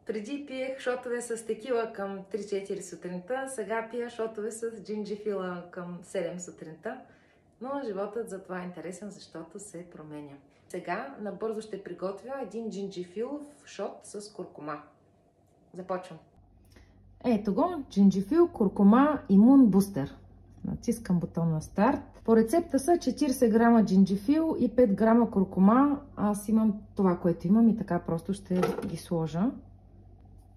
Преди пиех шотове с текила към 3-4 сутринта, сега пия шотове с джинджифила към 7 сутринта. Но животът затова е интересен, защото се променя. Сега набързо ще приготвя един джинджифилов шот с куркума. Започвам. Ето го, джинджифил, куркума, имун бустер. Натискам бутона старт. По рецепта са 40 грама джинджифил и 5 грама куркума. Аз имам това, което имам и така просто ще ги сложа.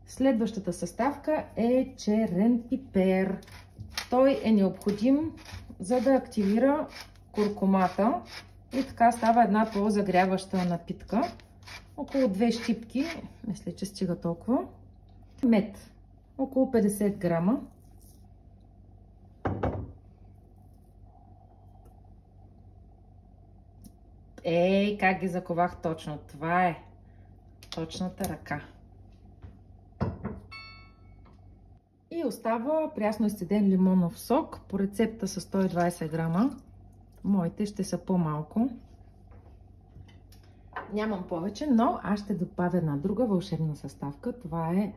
Следващата съставка е черен пипер. Той е необходим, за да активира куркумата и така става една по-загряваща напитка. Около 2 щипки, мисля, че стига толкова. Мед, около 50 грама. Ей, как ги заковах точно. Това е точната ръка. И остава прясно изцеден лимонов сок по рецепта с 120 грама. Моите ще са по-малко. Нямам повече, но аз ще добавя една друга вълшебна съставка. Това е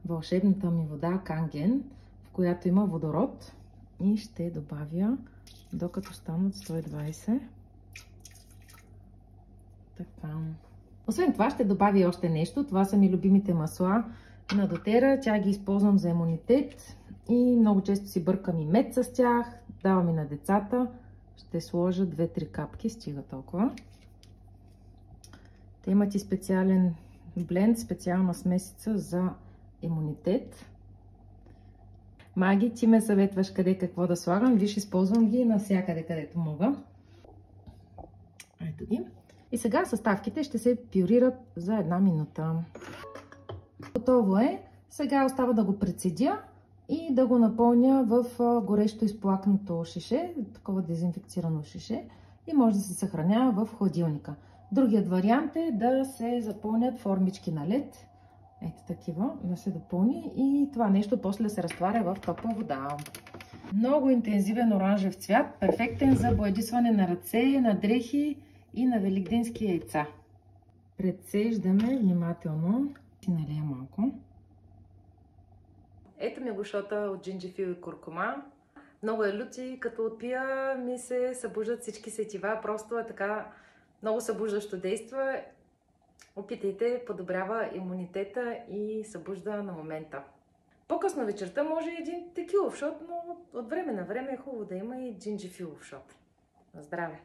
вълшебната ми вода Канген, в която има водород. И ще добавя докато станат 120. Така. Освен това ще добавя и още нещо. Това са ми любимите масла на дотера. Тя ги използвам за имунитет и много често си бъркам и мед с тях. Давам и на децата. Ще сложа 2-3 капки, стига толкова. Те имат и специален бленд, специална смесица за имунитет. Маги, ти ме съветваш къде какво да слагам. Виж, използвам ги навсякъде, където мога. Ето ги. И сега съставките ще се пюрират за 1 минута. Готово е. Сега остава да го прецедя и да го напълня в горещо изплакнато шише, такова дезинфекцирано шише, и може да се съхранява в хладилника. Другият вариант е да се запълнят формички на лед. Ето такива, да се допълни и това нещо после да се разтваря в топла вода. Много интензивен оранжев цвят, перфектен за боядисване на ръце, на дрехи и на великденски яйца. Прецеждаме внимателно. Си налия малко. Ето ми го шота от джинджифил и куркума. Много е лют и като отпия ми се събуждат всички сетива. Просто е така много събуждащо действа. Опитайте, подобрява имунитета и събужда на момента. По-късно вечерта може един текилов шот, но от време на време е хубаво да има и джинджифилов шот. На здраве!